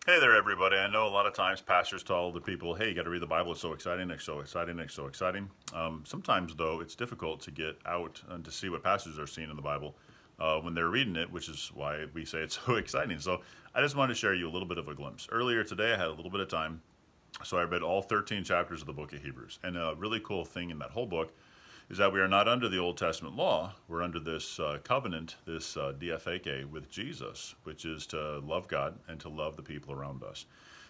Hey there, everybody. I know a lot of times pastors tell the people, hey, you got to read the Bible. It's so exciting. It's so exciting. It's so exciting. Sometimes, though, it's difficult to get out and to see what pastors are seeing in the Bible when they're reading it, which is why we say it's so exciting. So I just wanted to share you a little bit of a glimpse. Earlier today, I had a little bit of time, so I read all 13 chapters of the book of Hebrews. And a really cool thing in that whole book is that we are not under the Old Testament law. We're under this covenant, this diatheke with Jesus, which is to love God and to love the people around us.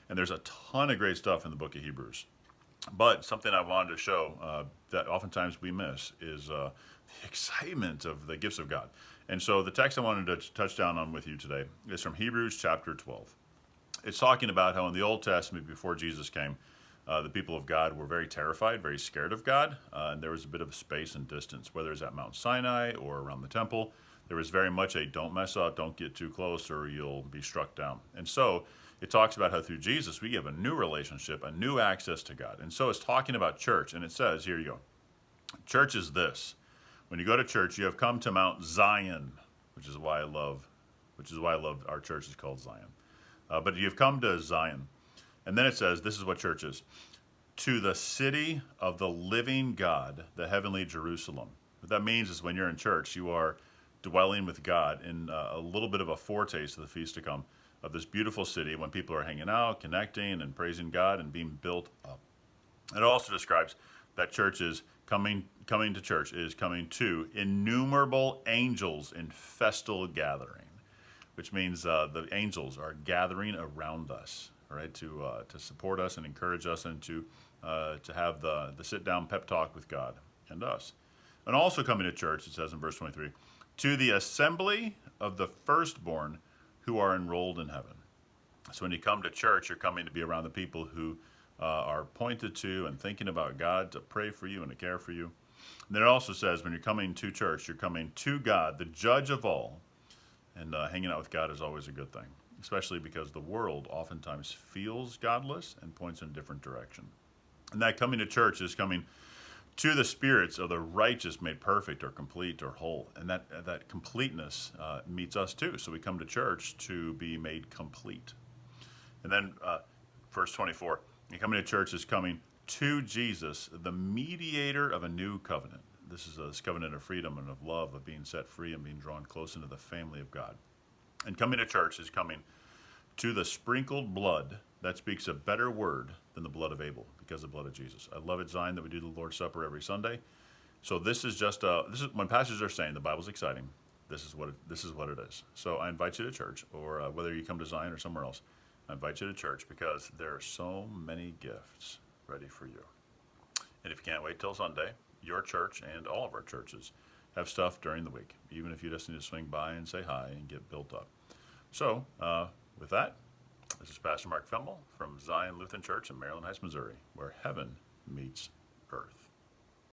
And there's a ton of great stuff in the book of Hebrews. But something I wanted to show that oftentimes we miss is the excitement of the gifts of God. And so the text I wanted to touch down on with you today is from Hebrews chapter 12. It's talking about how in the Old Testament, before Jesus came, the people of God were very terrified, very scared of God, and there was a bit of space and distance, whether it's at Mount Sinai or around the temple. There was very much a don't mess up, don't get too close, or you'll be struck down. And so it talks about how through Jesus we have a new relationship, a new access to God. And so it's talking about church, and it says, here you go, church is this. When you go to church, you have come to Mount Zion, which is why I love our church is called Zion. But you've come to Zion. And then it says, this is what church is. To the city of the living God, the heavenly Jerusalem. What that means is when you're in church, you are dwelling with God in a little bit of a foretaste of the feast to come of this beautiful city when people are hanging out, connecting, and praising God and being built up. It also describes that church is coming to church is coming to innumerable angels in festal gathering, which means the angels are gathering around us, right, to support us and encourage us and to have the sit down pep talk with God and us. And also coming to church, it says in verse 23, to the assembly of the firstborn who are enrolled in heaven. So when you come to church, you're coming to be around the people who are pointed to and thinking about God to pray for you and to care for you. And then it also says when you're coming to church, you're coming to God, the judge of all. And hanging out with God is always a good thing, especially because the world oftentimes feels godless and points in a different direction. And that coming to church is coming to the spirits of the righteous made perfect or complete or whole. And that completeness meets us too. So we come to church to be made complete. And then verse 24, and coming to church is coming to Jesus, the mediator of a new covenant. This is a covenant of freedom and of love, of being set free and being drawn close into the family of God. And coming to church is coming to the sprinkled blood that speaks a better word than the blood of Abel, because of the blood of Jesus. I love it, Zion, that we do the Lord's Supper every Sunday. So this is when pastors are saying the Bible's exciting. This is what it is. So I invite you to church, or whether you come to Zion or somewhere else, I invite you to church because there are so many gifts ready for you. And if you can't wait till Sunday, your church and all of our churches have stuff during the week, even if you just need to swing by and say hi and get built up. So, with that, this is Pastor Mark Femmel from Zion Lutheran Church in Maryland Heights, Missouri, where heaven meets earth.